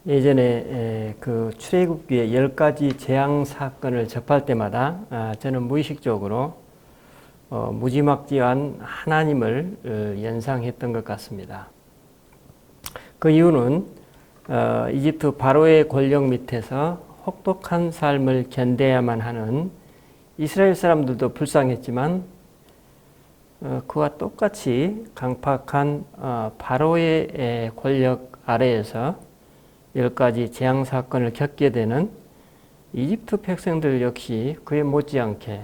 예전에 그 출애굽기의 10가지 재앙 사건을 접할 때마다 저는 무의식적으로 무지막지한 하나님을 연상했던 것 같습니다. 그 이유는 이집트 바로의 권력 밑에서 혹독한 삶을 견뎌야만 하는 이스라엘 사람들도 불쌍했지만 그와 똑같이 강팍한 바로의 권력 아래에서 10가지 재앙 사건을 겪게 되는 이집트 백성들 역시 그에 못지않게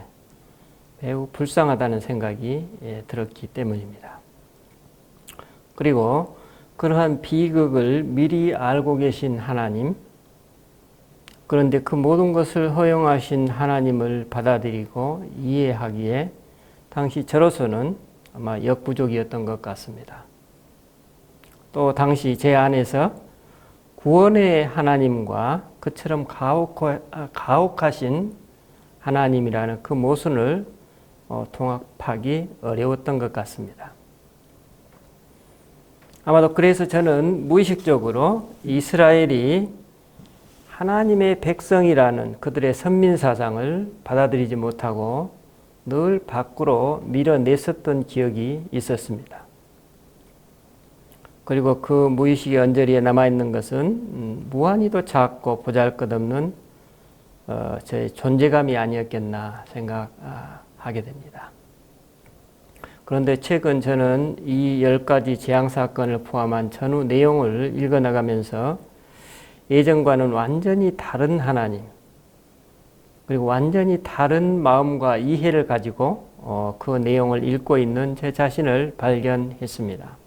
매우 불쌍하다는 생각이 들었기 때문입니다. 그리고 그러한 비극을 미리 알고 계신 하나님, 그런데 그 모든 것을 허용하신 하나님을 받아들이고 이해하기에 당시 저로서는 아마 역부족이었던 것 같습니다. 또 당시 제 안에서 구원의 하나님과 그처럼 가혹하신 하나님이라는 그 모순을 통합하기 어려웠던 것 같습니다. 아마도 그래서 저는 무의식적으로 이스라엘이 하나님의 백성이라는 그들의 선민사상을 받아들이지 못하고 늘 밖으로 밀어냈었던 기억이 있었습니다. 그리고 그 무의식의 언저리에 남아있는 것은 무한히도 작고 보잘것없는 저의 존재감이 아니었겠나 생각하게 됩니다. 그런데 최근 저는 이 10가지 재앙사건을 포함한 전후 내용을 읽어나가면서 예전과는 완전히 다른 하나님, 그리고 완전히 다른 마음과 이해를 가지고 그 내용을 읽고 있는 제 자신을 발견했습니다.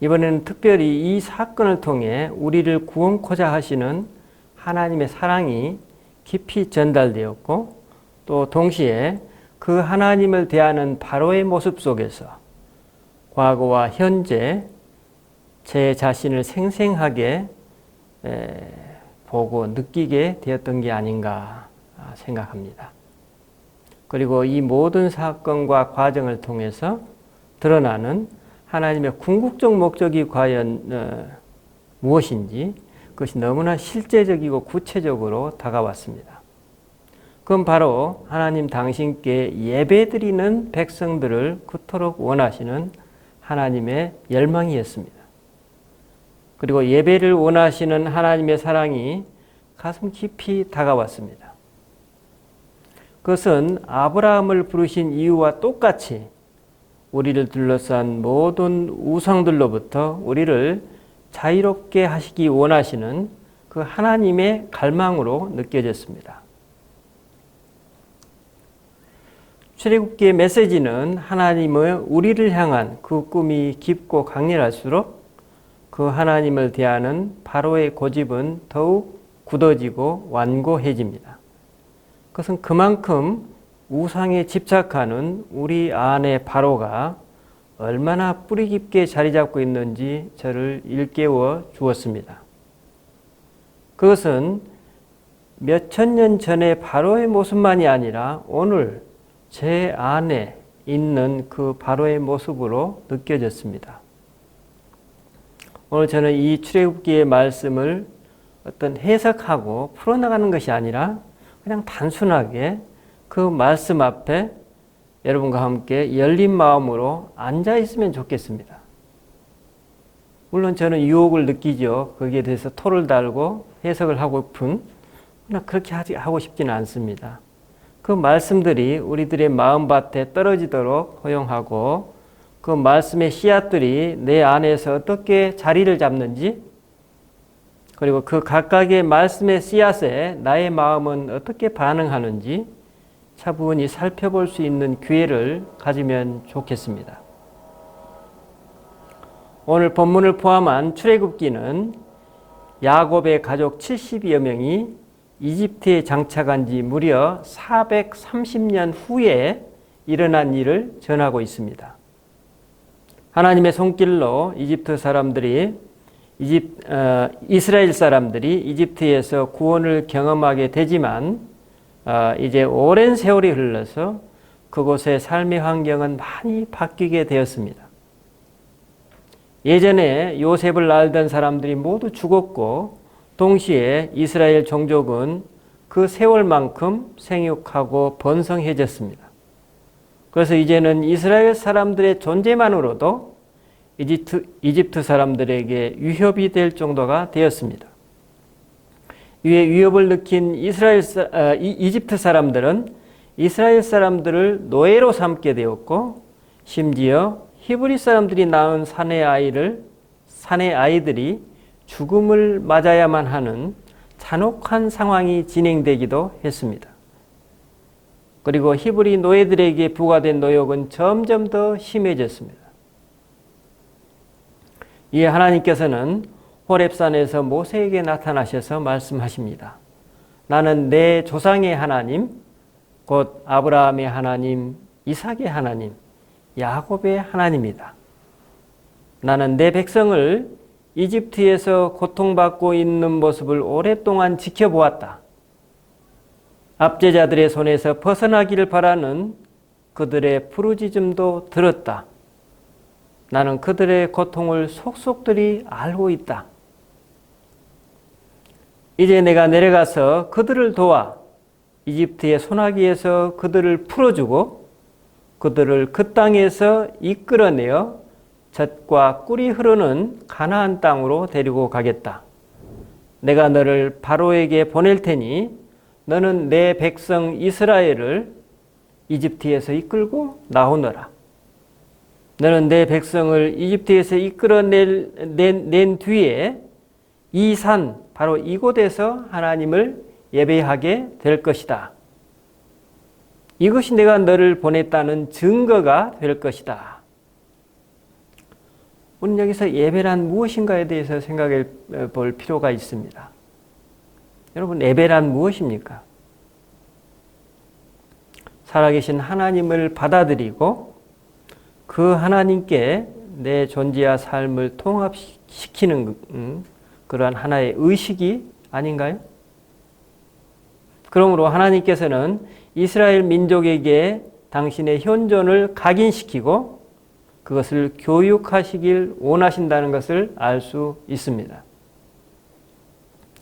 이번에는 특별히 이 사건을 통해 우리를 구원코자 하시는 하나님의 사랑이 깊이 전달되었고, 또 동시에 그 하나님을 대하는 바로의 모습 속에서 과거와 현재 제 자신을 생생하게 보고 느끼게 되었던 게 아닌가 생각합니다. 그리고 이 모든 사건과 과정을 통해서 드러나는 하나님의 궁극적 목적이 과연 무엇인지 그것이 너무나 실제적이고 구체적으로 다가왔습니다. 그건 바로 하나님 당신께 예배드리는 백성들을 그토록 원하시는 하나님의 열망이었습니다. 그리고 예배를 원하시는 하나님의 사랑이 가슴 깊이 다가왔습니다. 그것은 아브라함을 부르신 이유와 똑같이 우리를 둘러싼 모든 우상들로부터 우리를 자유롭게 하시기 원하시는 그 하나님의 갈망으로 느껴졌습니다. 출애굽기의 메시지는 하나님의 우리를 향한 그 꿈이 깊고 강렬할수록 그 하나님을 대하는 바로의 고집은 더욱 굳어지고 완고해집니다. 그것은 그만큼 우상에 집착하는 우리 안의 바로가 얼마나 뿌리 깊게 자리 잡고 있는지 저를 일깨워 주었습니다. 그것은 몇천 년 전의 바로의 모습만이 아니라 오늘 제 안에 있는 그 바로의 모습으로 느껴졌습니다. 오늘 저는 이 출애굽기의 말씀을 어떤 해석하고 풀어나가는 것이 아니라 그냥 단순하게 그 말씀 앞에 여러분과 함께 열린 마음으로 앉아 있으면 좋겠습니다. 물론 저는 유혹을 느끼죠. 거기에 대해서 토를 달고 해석을 하고픈, 그러나 그렇게 하고 싶지는 않습니다. 그 말씀들이 우리들의 마음밭에 떨어지도록 허용하고 그 말씀의 씨앗들이 내 안에서 어떻게 자리를 잡는지, 그리고 그 각각의 말씀의 씨앗에 나의 마음은 어떻게 반응하는지 차분히 살펴볼 수 있는 기회를 가지면 좋겠습니다. 오늘 본문을 포함한 출애굽기는 야곱의 가족 70여 명이 이집트에 장착한 지 무려 430년 후에 일어난 일을 전하고 있습니다. 하나님의 손길로 이스라엘 사람들이 이집트에서 구원을 경험하게 되지만 이제 오랜 세월이 흘러서 그곳의 삶의 환경은 많이 바뀌게 되었습니다. 예전에 요셉을 알던 사람들이 모두 죽었고 동시에 이스라엘 종족은 그 세월만큼 생육하고 번성해졌습니다. 그래서 이제는 이스라엘 사람들의 존재만으로도 이집트 사람들에게 위협이 될 정도가 되었습니다. 이에 위협을 느낀 이집트 사람들은 이스라엘 사람들을 노예로 삼게 되었고 심지어 히브리 사람들이 낳은 사내 아이들이 죽음을 맞아야만 하는 잔혹한 상황이 진행되기도 했습니다. 그리고 히브리 노예들에게 부과된 노역은 점점 더 심해졌습니다. 이에 하나님께서는 호렙산에서 모세에게 나타나셔서 말씀하십니다. 나는 내 조상의 하나님, 곧 아브라함의 하나님, 이삭의 하나님, 야곱의 하나님이다. 나는 내 백성을 이집트에서 고통받고 있는 모습을 오랫동안 지켜보았다. 압제자들의 손에서 벗어나기를 바라는 그들의 부르짖음도 들었다. 나는 그들의 고통을 속속들이 알고 있다. 이제 내가 내려가서 그들을 도와 이집트의 소나기에서 그들을 풀어주고 그들을 그 땅에서 이끌어내어 젖과 꿀이 흐르는 가나안 땅으로 데리고 가겠다. 내가 너를 바로에게 보낼 테니 너는 내 백성 이스라엘을 이집트에서 이끌고 나오너라. 너는 내 백성을 이집트에서 이끌어낸 뒤에 이 산, 바로 이곳에서 하나님을 예배하게 될 것이다. 이것이 내가 너를 보냈다는 증거가 될 것이다. 오늘 여기서 예배란 무엇인가에 대해서 생각해 볼 필요가 있습니다. 여러분, 예배란 무엇입니까? 살아계신 하나님을 받아들이고 그 하나님께 내 존재와 삶을 통합시키는 그러한 하나의 의식이 아닌가요? 그러므로 하나님께서는 이스라엘 민족에게 당신의 현존을 각인시키고 그것을 교육하시길 원하신다는 것을 알 수 있습니다.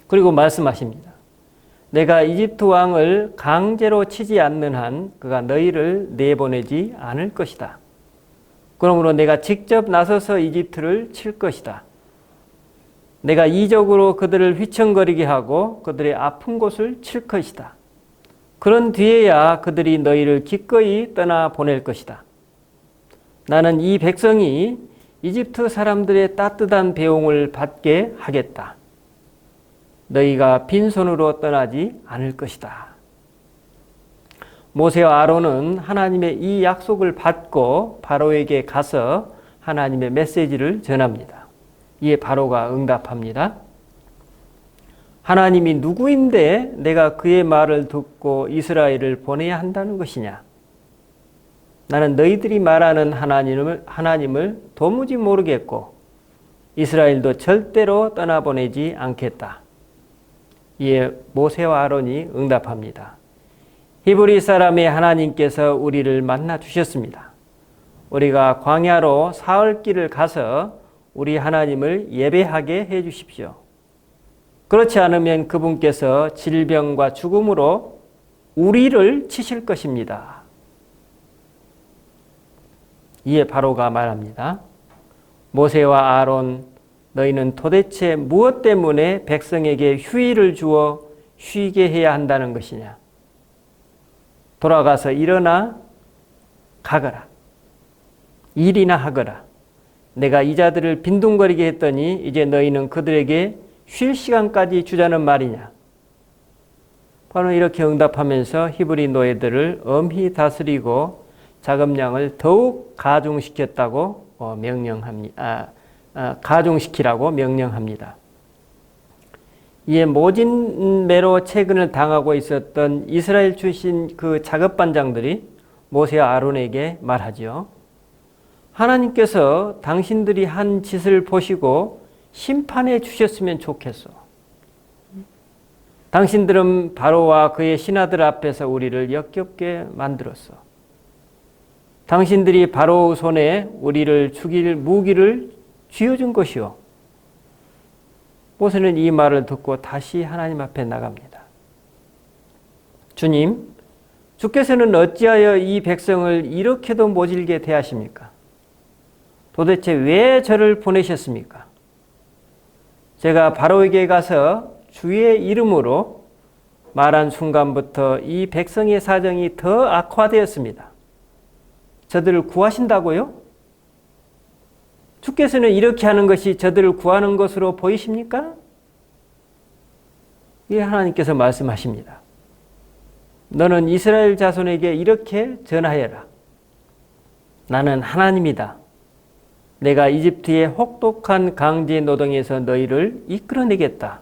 그리고 말씀하십니다. 내가 이집트 왕을 강제로 치지 않는 한 그가 너희를 내보내지 않을 것이다. 그러므로 내가 직접 나서서 이집트를 칠 것이다. 내가 이적으로 그들을 휘청거리게 하고 그들의 아픈 곳을 칠 것이다. 그런 뒤에야 그들이 너희를 기꺼이 떠나 보낼 것이다. 나는 이 백성이 이집트 사람들의 따뜻한 배웅을 받게 하겠다. 너희가 빈손으로 떠나지 않을 것이다. 모세와 아론은 하나님의 이 약속을 받고 바로에게 가서 하나님의 메시지를 전합니다. 이에 바로가 응답합니다. 하나님이 누구인데 내가 그의 말을 듣고 이스라엘을 보내야 한다는 것이냐? 나는 너희들이 말하는 하나님을 도무지 모르겠고 이스라엘도 절대로 떠나보내지 않겠다. 이에 모세와 아론이 응답합니다. 히브리 사람의 하나님께서 우리를 만나 주셨습니다. 우리가 광야로 사흘 길을 가서 우리 하나님을 예배하게 해 주십시오. 그렇지 않으면 그분께서 질병과 죽음으로 우리를 치실 것입니다. 이에 바로가 말합니다. 모세와 아론, 너희는 도대체 무엇 때문에 백성에게 휴일을 주어 쉬게 해야 한다는 것이냐? 돌아가서 일어나 가거라. 일이나 하거라. 내가 이 자들을 빈둥거리게 했더니 이제 너희는 그들에게 쉴 시간까지 주자는 말이냐? 바로 이렇게 응답하면서 히브리 노예들을 엄히 다스리고 자금량을 더욱 가중시켰다고 가중시키라고 명령합니다. 이에 모진매로 채근을 당하고 있었던 이스라엘 출신 그 작업반장들이 모세와 아론에게 말하죠. 하나님께서 당신들이 한 짓을 보시고 심판해 주셨으면 좋겠어. 당신들은 바로와 그의 신하들 앞에서 우리를 역겹게 만들었어. 당신들이 바로 손에 우리를 죽일 무기를 쥐어준 것이요. 모세는 이 말을 듣고 다시 하나님 앞에 나갑니다. 주님, 주께서는 어찌하여 이 백성을 이렇게도 모질게 대하십니까? 도대체 왜 저를 보내셨습니까? 제가 바로에게 가서 주의 이름으로 말한 순간부터 이 백성의 사정이 더 악화되었습니다. 저들을 구하신다고요? 주께서는 이렇게 하는 것이 저들을 구하는 것으로 보이십니까? 이 하나님께서 말씀하십니다. 너는 이스라엘 자손에게 이렇게 전하여라. 나는 하나님이다. 내가 이집트의 혹독한 강제 노동에서 너희를 이끌어내겠다.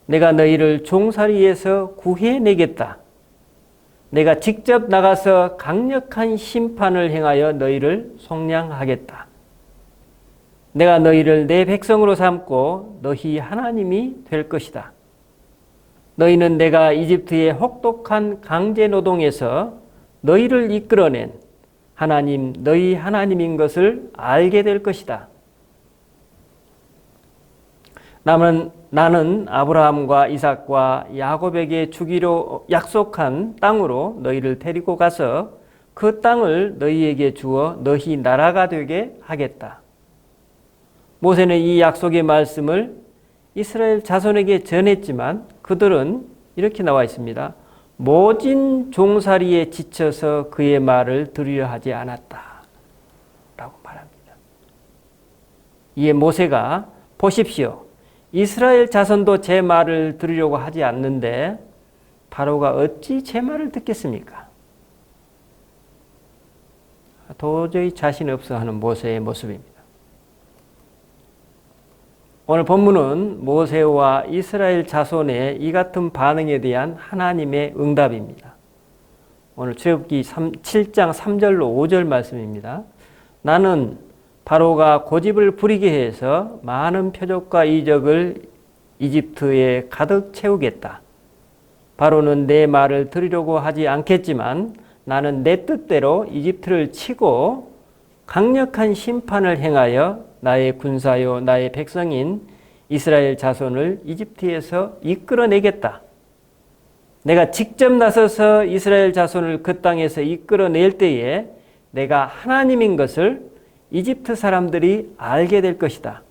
내가 너희를 종살이에서 구해내겠다. 내가 직접 나가서 강력한 심판을 행하여 너희를 속량하겠다. 내가 너희를 내 백성으로 삼고 너희 하나님이 될 것이다. 너희는 내가 이집트의 혹독한 강제 노동에서 너희를 이끌어낸 하나님, 너희 하나님인 것을 알게 될 것이다. 나는 아브라함과 이삭과 야곱에게 주기로 약속한 땅으로 너희를 데리고 가서 그 땅을 너희에게 주어 너희 나라가 되게 하겠다. 모세는 이 약속의 말씀을 이스라엘 자손에게 전했지만 그들은 이렇게 나와 있습니다. 모진 종살이에 지쳐서 그의 말을 들으려 하지 않았다. 라고 말합니다. 이에 모세가 보십시오. 이스라엘 자손도 제 말을 들으려고 하지 않는데 바로가 어찌 제 말을 듣겠습니까? 도저히 자신 없어 하는 모세의 모습입니다. 오늘 본문은 모세와 이스라엘 자손의 이 같은 반응에 대한 하나님의 응답입니다. 오늘 출애굽기 7장 3절로 5절 말씀입니다. 나는 바로가 고집을 부리게 해서 많은 표적과 이적을 이집트에 가득 채우겠다. 바로는 내 말을 들으려고 하지 않겠지만 나는 내 뜻대로 이집트를 치고 강력한 심판을 행하여 나의 군사요 나의 백성인 이스라엘 자손을 이집트에서 이끌어내겠다. 내가 직접 나서서 이스라엘 자손을 그 땅에서 이끌어낼 때에 내가 하나님인 것을 이집트 사람들이 알게 될 것이다.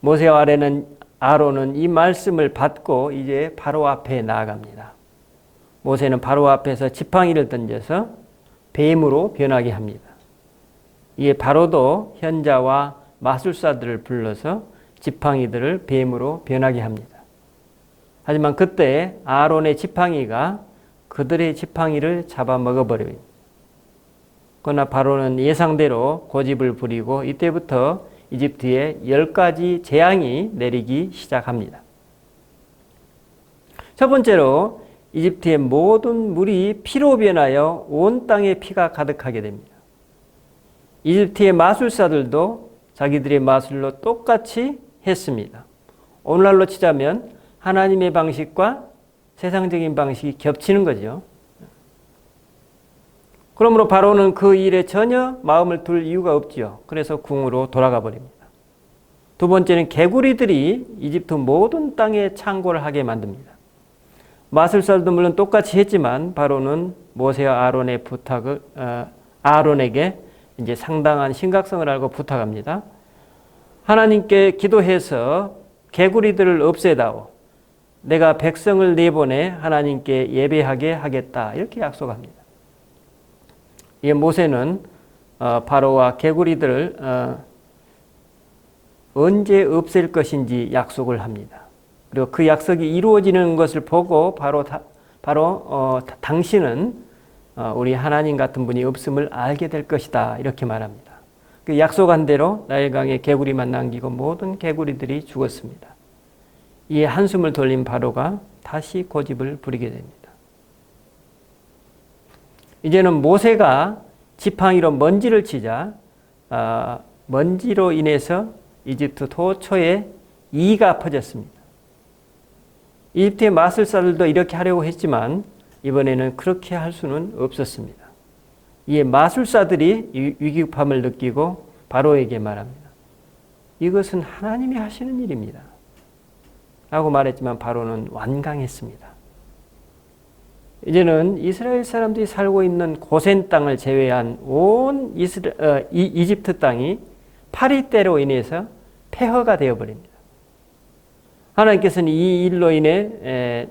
모세와 아론은 이 말씀을 받고 이제 바로 앞에 나아갑니다. 모세는 바로 앞에서 지팡이를 던져서 뱀으로 변하게 합니다. 이에 바로도 현자와 마술사들을 불러서 지팡이들을 뱀으로 변하게 합니다. 하지만 그때 아론의 지팡이가 그들의 지팡이를 잡아먹어버립니다. 그러나 바로는 예상대로 고집을 부리고 이때부터 이집트에 10가지 재앙이 내리기 시작합니다. 첫 번째로 이집트의 모든 물이 피로 변하여 온 땅에 피가 가득하게 됩니다. 이집트의 마술사들도 자기들의 마술로 똑같이 했습니다. 오늘날로 치자면 하나님의 방식과 세상적인 방식이 겹치는 거죠. 그러므로 바로는 그 일에 전혀 마음을 둘 이유가 없지요. 그래서 궁으로 돌아가 버립니다. 두 번째는 개구리들이 이집트 모든 땅에 창고를 하게 만듭니다. 마술사들도 물론 똑같이 했지만 바로는 모세와 아론에게 이제 상당한 심각성을 알고 부탁합니다. 하나님께 기도해서 개구리들을 없애다오. 내가 백성을 내보내 하나님께 예배하게 하겠다. 이렇게 약속합니다. 이 모세는 바로와 개구리들을 언제 없앨 것인지 약속을 합니다. 그리고 그 약속이 이루어지는 것을 보고 바로 당신은 우리 하나님 같은 분이 없음을 알게 될 것이다. 이렇게 말합니다. 그 약속한 대로 나일강에 개구리만 남기고 모든 개구리들이 죽었습니다. 이에 한숨을 돌린 바로가 다시 고집을 부리게 됩니다. 이제는 모세가 지팡이로 먼지를 치자 먼지로 인해서 이집트 도처에 이가 퍼졌습니다. 이집트의 마술사들도 이렇게 하려고 했지만 이번에는 그렇게 할 수는 없었습니다. 이에 마술사들이 위급함을 느끼고 바로에게 말합니다. 이것은 하나님이 하시는 일입니다. 라고 말했지만 바로는 완강했습니다. 이제는 이스라엘 사람들이 살고 있는 고센 땅을 제외한 온 이집트 땅이 파리떼로 인해서 폐허가 되어버립니다. 하나님께서는 이 일로 인해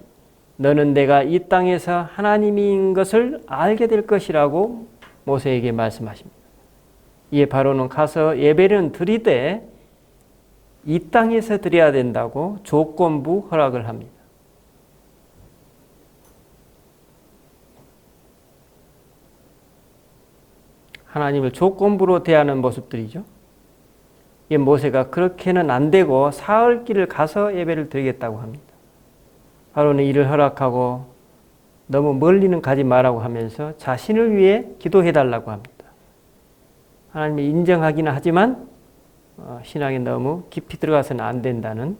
너는 내가 이 땅에서 하나님인 것을 알게 될 것이라고 모세에게 말씀하십니다. 이에 바로는 가서 예배는 드리되 이 땅에서 드려야 된다고 조건부 허락을 합니다. 하나님을 조건부로 대하는 모습들이죠. 이 모세가 그렇게는 안 되고 사흘길을 가서 예배를 드리겠다고 합니다. 바로는 이를 허락하고 너무 멀리는 가지 말라고 하면서 자신을 위해 기도해달라고 합니다. 하나님이 인정하기는 하지만 신앙에 너무 깊이 들어가서는 안 된다는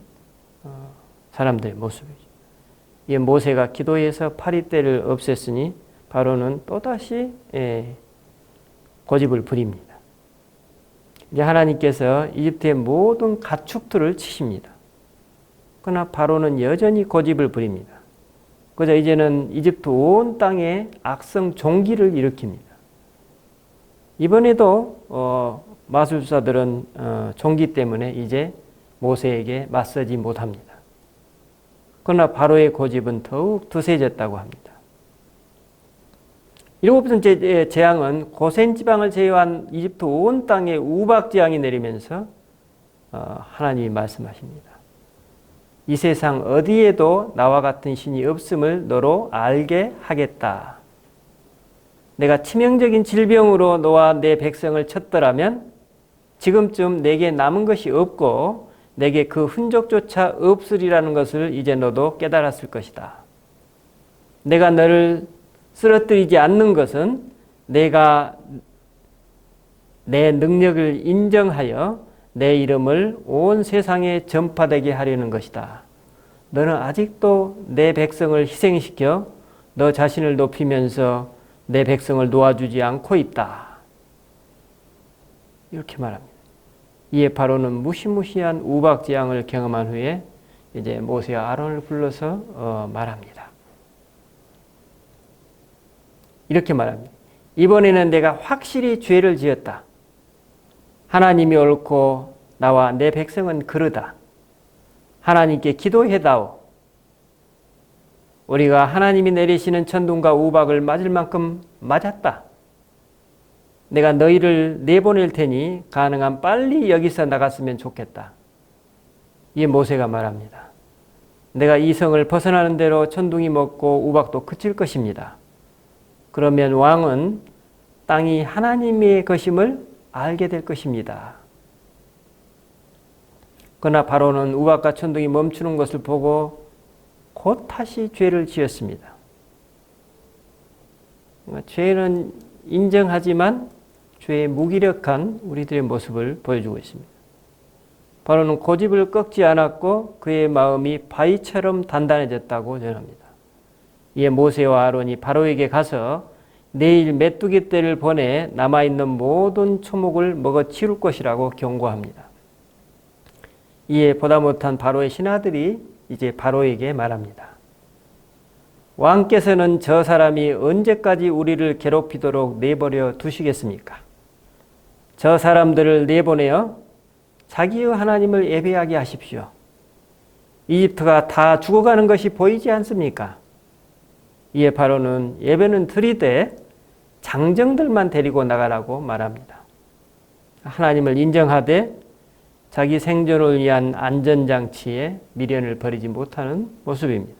사람들의 모습이죠. 이 모세가 기도해서 파리떼를 없앴으니 바로는 또다시 고집을 부립니다. 이제 하나님께서 이집트의 모든 가축들을 치십니다. 그러나 바로는 여전히 고집을 부립니다. 그저 이제는 이집트 온 땅에 악성 종기를 일으킵니다. 이번에도 마술사들은 종기 때문에 이제 모세에게 맞서지 못합니다. 그러나 바로의 고집은 더욱 드세졌다고 합니다. 일곱 번째 재앙은 고센 지방을 제외한 이집트 온 땅에 우박 재앙이 내리면서 하나님이 말씀하십니다. 이 세상 어디에도 나와 같은 신이 없음을 너로 알게 하겠다. 내가 치명적인 질병으로 너와 내 백성을 쳤더라면 지금쯤 내게 남은 것이 없고 내게 그 흔적조차 없으리라는 것을 이제 너도 깨달았을 것이다. 내가 너를 쓰러뜨리지 않는 것은 내가 내 능력을 인정하여 내 이름을 온 세상에 전파되게 하려는 것이다. 너는 아직도 내 백성을 희생시켜 너 자신을 높이면서 내 백성을 놓아주지 않고 있다. 이렇게 말합니다. 이에 바로는 무시무시한 우박재앙을 경험한 후에 이제 모세와 아론을 불러서 말합니다. 이렇게 말합니다. 이번에는 내가 확실히 죄를 지었다. 하나님이 옳고 나와 내 백성은 그르다. 하나님께 기도해다오. 우리가 하나님이 내리시는 천둥과 우박을 맞을 만큼 맞았다. 내가 너희를 내보낼 테니 가능한 빨리 여기서 나갔으면 좋겠다. 이 모세가 말합니다. 내가 이 성을 벗어나는 대로 천둥이 먹고 우박도 그칠 것입니다. 그러면 왕은 땅이 하나님의 것임을 알게 될 것입니다. 그러나 바로는 우박과 천둥이 멈추는 것을 보고 곧 다시 죄를 지었습니다. 죄는 인정하지만 죄의 무기력한 우리들의 모습을 보여주고 있습니다. 바로는 고집을 꺾지 않았고 그의 마음이 바위처럼 단단해졌다고 전합니다. 이에 모세와 아론이 바로에게 가서 내일 메뚜기 떼를 보내 남아있는 모든 초목을 먹어 치울 것이라고 경고합니다. 이에 보다 못한 바로의 신하들이 이제 바로에게 말합니다. 왕께서는 저 사람이 언제까지 우리를 괴롭히도록 내버려 두시겠습니까? 저 사람들을 내보내어 자기의 하나님을 예배하게 하십시오. 이집트가 다 죽어가는 것이 보이지 않습니까? 이에 바로는 예배는 드리되 장정들만 데리고 나가라고 말합니다. 하나님을 인정하되 자기 생존을 위한 안전장치에 미련을 버리지 못하는 모습입니다.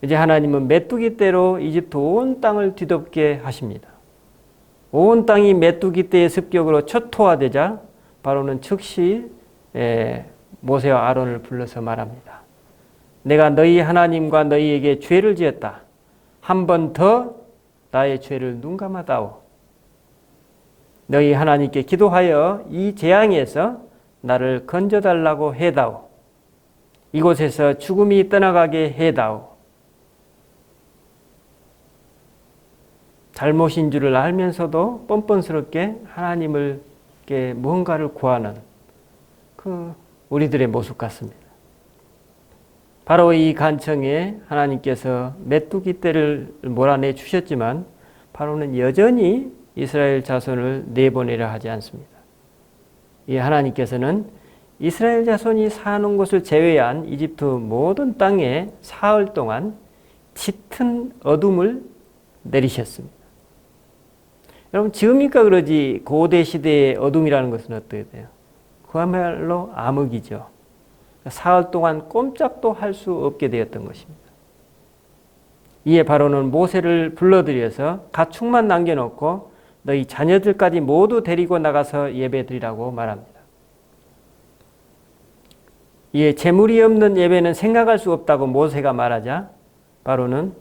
이제 하나님은 메뚜기 떼로 이집트 온 땅을 뒤덮게 하십니다. 온 땅이 메뚜기 떼의 습격으로 초토화되자 바로는 즉시 모세와 아론을 불러서 말합니다. 내가 너희 하나님과 너희에게 죄를 지었다. 한 번 더 나의 죄를 눈감아다오. 너희 하나님께 기도하여 이 재앙에서 나를 건져달라고 해다오. 이곳에서 죽음이 떠나가게 해다오. 잘못인 줄을 알면서도 뻔뻔스럽게 하나님을 무언가를 구하는 그 우리들의 모습 같습니다. 바로 이 간청에 하나님께서 메뚜기 떼를 몰아내 주셨지만 바로는 여전히 이스라엘 자손을 내보내려 하지 않습니다. 이 하나님께서는 이스라엘 자손이 사는 곳을 제외한 이집트 모든 땅에 사흘 동안 짙은 어둠을 내리셨습니다. 여러분 지금이니까 그러지 고대 시대의 어둠이라는 것은 어떻게 돼요? 그야말로 암흑이죠. 사흘 동안 꼼짝도 할 수 없게 되었던 것입니다. 이에 바로는 모세를 불러들여서 가축만 남겨놓고 너희 자녀들까지 모두 데리고 나가서 예배드리라고 말합니다. 이에 재물이 없는 예배는 생각할 수 없다고 모세가 말하자 바로는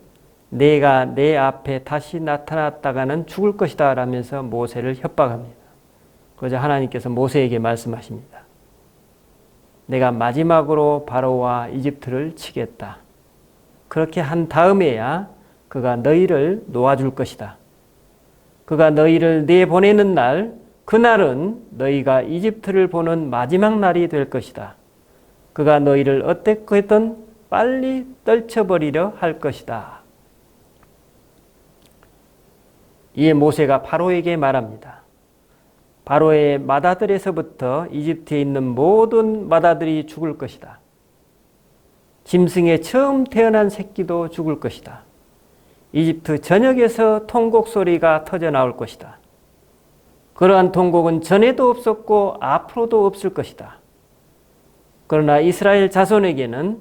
내가 내 앞에 다시 나타났다가는 죽을 것이다 라면서 모세를 협박합니다. 그러자 하나님께서 모세에게 말씀하십니다. 내가 마지막으로 바로와 이집트를 치겠다. 그렇게 한 다음에야 그가 너희를 놓아줄 것이다. 그가 너희를 내보내는 날, 그날은 너희가 이집트를 보는 마지막 날이 될 것이다. 그가 너희를 어떻게든 빨리 떨쳐버리려 할 것이다. 이에 모세가 바로에게 말합니다. 바로의 맏아들에서부터 이집트에 있는 모든 맏아들이 죽을 것이다. 짐승의 처음 태어난 새끼도 죽을 것이다. 이집트 전역에서 통곡 소리가 터져 나올 것이다. 그러한 통곡은 전에도 없었고 앞으로도 없을 것이다. 그러나 이스라엘 자손에게는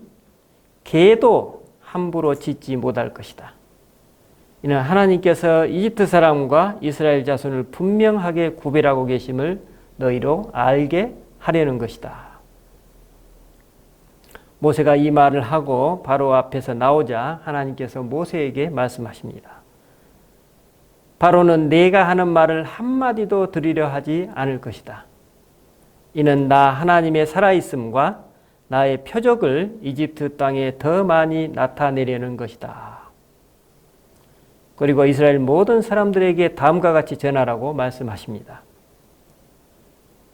개도 함부로 짖지 못할 것이다. 이는 하나님께서 이집트 사람과 이스라엘 자손을 분명하게 구별하고 계심을 너희로 알게 하려는 것이다. 모세가 이 말을 하고 바로 앞에서 나오자 하나님께서 모세에게 말씀하십니다. 바로는 내가 하는 말을 한마디도 들으려 하지 않을 것이다. 이는 나 하나님의 살아있음과 나의 표적을 이집트 땅에 더 많이 나타내려는 것이다. 그리고 이스라엘 모든 사람들에게 다음과 같이 전하라고 말씀하십니다.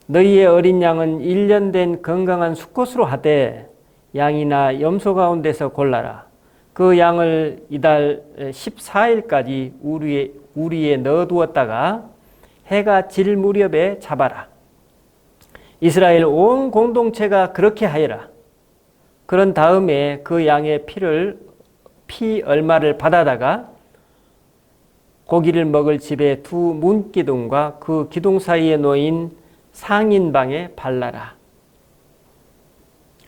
너희의 어린 양은 1년 된 건강한 수컷으로 하되 양이나 염소 가운데서 골라라. 그 양을 이달 14일까지 우리에 넣어두었다가 해가 질 무렵에 잡아라. 이스라엘 온 공동체가 그렇게 하여라. 그런 다음에 그 양의 피 얼마를 받아다가 고기를 먹을 집의 두 문기둥과 그 기둥 사이에 놓인 상인방에 발라라.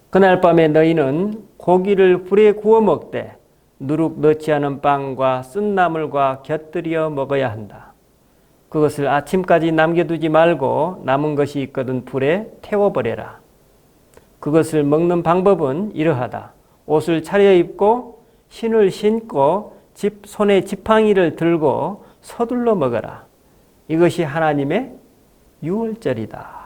그날 밤에 너희는 고기를 불에 구워 먹되 누룩 넣지 않은 빵과 쓴 나물과 곁들여 먹어야 한다. 그것을 아침까지 남겨두지 말고 남은 것이 있거든 불에 태워버려라. 그것을 먹는 방법은 이러하다. 옷을 차려입고 신을 신고 손에 지팡이를 들고 서둘러 먹어라. 이것이 하나님의 유월절이다.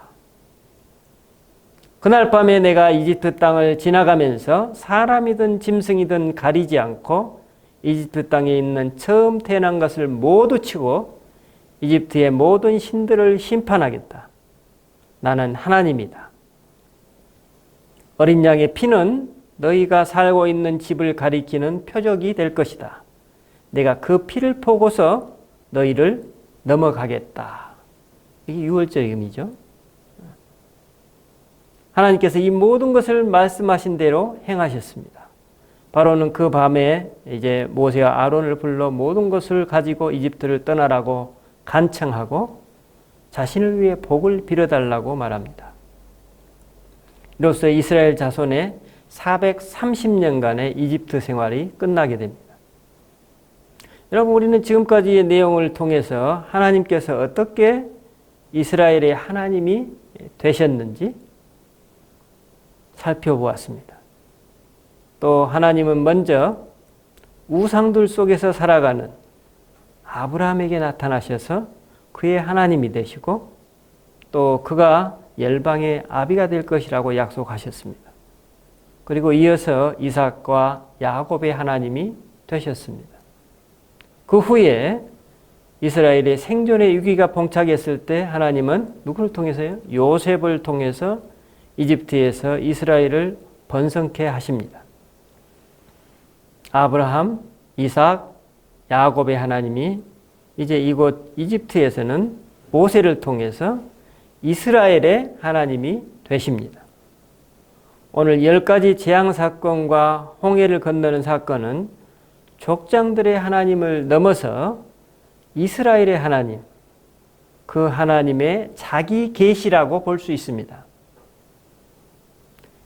그날 밤에 내가 이집트 땅을 지나가면서 사람이든 짐승이든 가리지 않고 이집트 땅에 있는 처음 태어난 것을 모두 치고 이집트의 모든 신들을 심판하겠다. 나는 하나님이다. 어린 양의 피는 너희가 살고 있는 집을 가리키는 표적이 될 것이다. 내가 그 피를 보고서 너희를 넘어가겠다. 이게 유월절의 의미죠. 하나님께서 이 모든 것을 말씀하신 대로 행하셨습니다. 바로는 그 밤에 이제 모세와 아론을 불러 모든 것을 가지고 이집트를 떠나라고 간청하고 자신을 위해 복을 빌어달라고 말합니다. 이로써 이스라엘 자손의 430년간의 이집트 생활이 끝나게 됩니다. 여러분, 우리는 지금까지의 내용을 통해서 하나님께서 어떻게 이스라엘의 하나님이 되셨는지 살펴보았습니다. 또 하나님은 먼저 우상들 속에서 살아가는 아브라함에게 나타나셔서 그의 하나님이 되시고 또 그가 열방의 아비가 될 것이라고 약속하셨습니다. 그리고 이어서 이삭과 야곱의 하나님이 되셨습니다. 그 후에 이스라엘의 생존의 위기가 봉착했을 때 하나님은 누구를 통해서요? 요셉을 통해서 이집트에서 이스라엘을 번성케 하십니다. 아브라함, 이삭, 야곱의 하나님이 이제 이곳 이집트에서는 모세를 통해서 이스라엘의 하나님이 되십니다. 오늘 10가지 재앙 사건과 홍해를 건너는 사건은 족장들의 하나님을 넘어서 이스라엘의 하나님, 그 하나님의 자기 계시라고 볼 수 있습니다.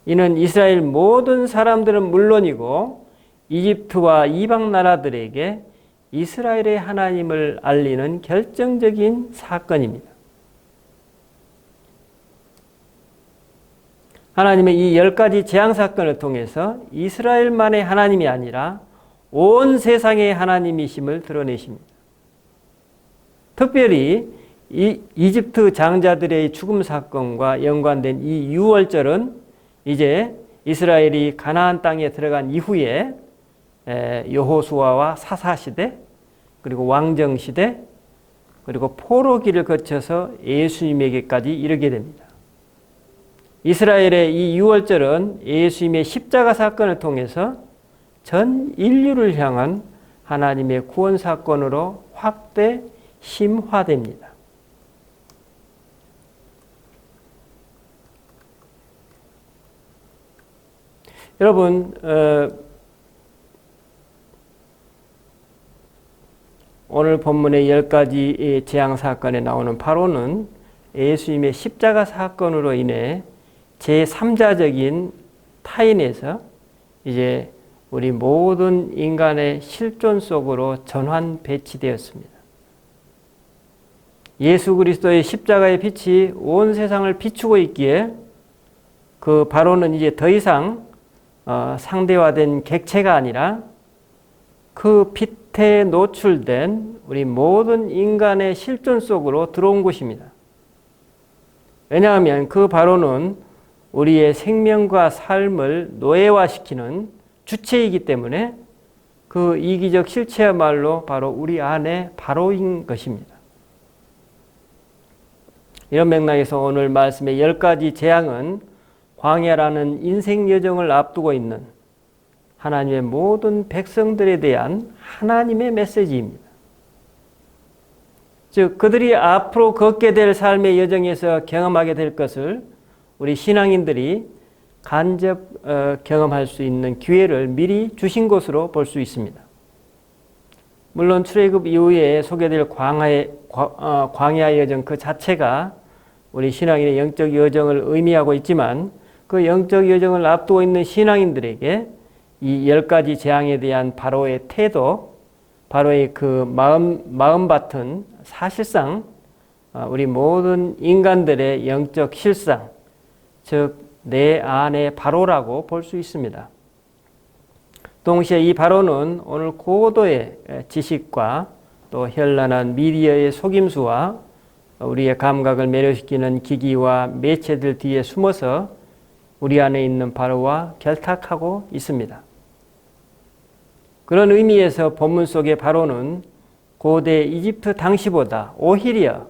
이는 이스라엘 모든 사람들은 물론이고 이집트와 이방 나라들에게 이스라엘의 하나님을 알리는 결정적인 사건입니다. 하나님의 이 10가지 재앙 사건을 통해서 이스라엘만의 하나님이 아니라 온 세상의 하나님이심을 드러내십니다. 특별히 이집트 장자들의 죽음 사건과 연관된 이 유월절은 이제 이스라엘이 가나안 땅에 들어간 이후에 여호수아와 사사시대, 그리고 왕정시대, 그리고 포로기를 거쳐서 예수님에게까지 이르게 됩니다. 이스라엘의 이 유월절은 예수님의 십자가 사건을 통해서 전 인류를 향한 하나님의 구원 사건으로 확대 심화됩니다. 여러분, 오늘 본문의 10가지 재앙 사건에 나오는 바로는 예수님의 십자가 사건으로 인해 제3자적인 타인에서 이제 우리 모든 인간의 실존 속으로 전환 배치되었습니다. 예수 그리스도의 십자가의 빛이 온 세상을 비추고 있기에 그 바로는 이제 더 이상 상대화된 객체가 아니라 그 빛에 노출된 우리 모든 인간의 실존 속으로 들어온 곳입니다. 왜냐하면 그 바로는 우리의 생명과 삶을 노예화시키는 주체이기 때문에 그 이기적 실체야말로 바로 우리 안에 바로인 것입니다. 이런 맥락에서 오늘 말씀의 10가지 재앙은 광야라는 인생 여정을 앞두고 있는 하나님의 모든 백성들에 대한 하나님의 메시지입니다. 즉 그들이 앞으로 걷게 될 삶의 여정에서 경험하게 될 것을 우리 신앙인들이 간접 경험할 수 있는 기회를 미리 주신 것으로 볼 수 있습니다. 물론 출애굽 이후에 소개될 광야 여정 그 자체가 우리 신앙인의 영적 여정을 의미하고 있지만 그 영적 여정을 앞두고 있는 신앙인들에게 이 10가지 재앙에 대한 바로의 태도, 바로의 그 마음밭은 사실상 우리 모든 인간들의 영적 실상, 즉 내 안의 바로라고 볼 수 있습니다. 동시에 이 바로는 오늘 고도의 지식과 또 현란한 미디어의 속임수와 우리의 감각을 매료시키는 기기와 매체들 뒤에 숨어서 우리 안에 있는 바로와 결탁하고 있습니다. 그런 의미에서 본문 속의 바로는 고대 이집트 당시보다 오히려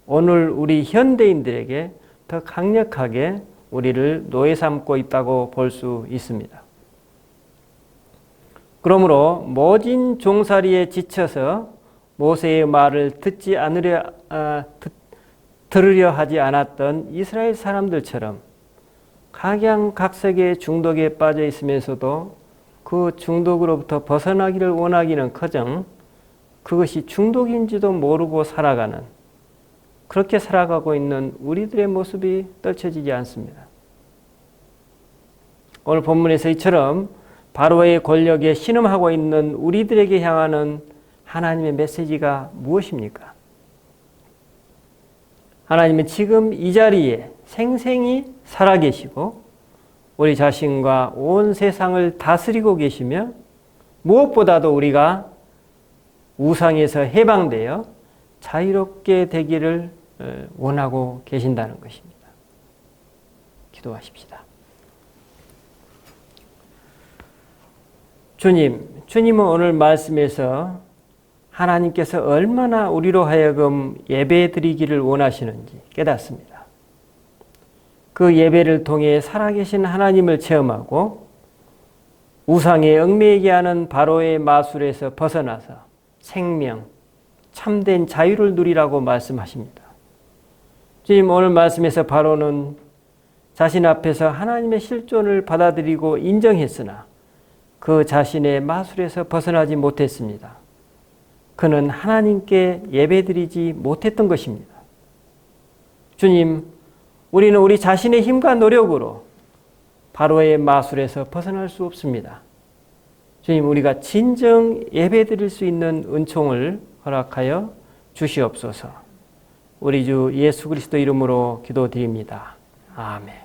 오늘 우리 현대인들에게 더 강력하게 우리를 노예 삼고 있다고 볼 수 있습니다. 그러므로 모진 종살이에 지쳐서 모세의 말을 들으려 하지 않았던 이스라엘 사람들처럼 각양각색의 중독에 빠져 있으면서도 그 중독으로부터 벗어나기를 원하기는커녕 그것이 중독인지도 모르고 살아가는, 그렇게 살아가고 있는 우리들의 모습이 떨쳐지지 않습니다. 오늘 본문에서 이처럼 바로의 권력에 신음하고 있는 우리들에게 향하는 하나님의 메시지가 무엇입니까? 하나님은 지금 이 자리에 생생히 살아계시고 우리 자신과 온 세상을 다스리고 계시며 무엇보다도 우리가 우상에서 해방되어 자유롭게 되기를 원하고 계신다는 것입니다. 기도하십시다. 주님은 오늘 말씀에서 하나님께서 얼마나 우리로 하여금 예배드리기를 원하시는지 깨닫습니다. 그 예배를 통해 살아계신 하나님을 체험하고 우상에 얽매이게 하는 바로의 마술에서 벗어나서 생명, 참된 자유를 누리라고 말씀하십니다. 주님, 오늘 말씀에서 바로는 자신 앞에서 하나님의 실존을 받아들이고 인정했으나 그 자신의 마술에서 벗어나지 못했습니다. 그는 하나님께 예배드리지 못했던 것입니다. 주님, 우리는 우리 자신의 힘과 노력으로 바로의 마술에서 벗어날 수 없습니다. 주님, 우리가 진정 예배드릴 수 있는 은총을 허락하여 주시옵소서. 우리 주 예수 그리스도 이름으로 기도드립니다. 아멘.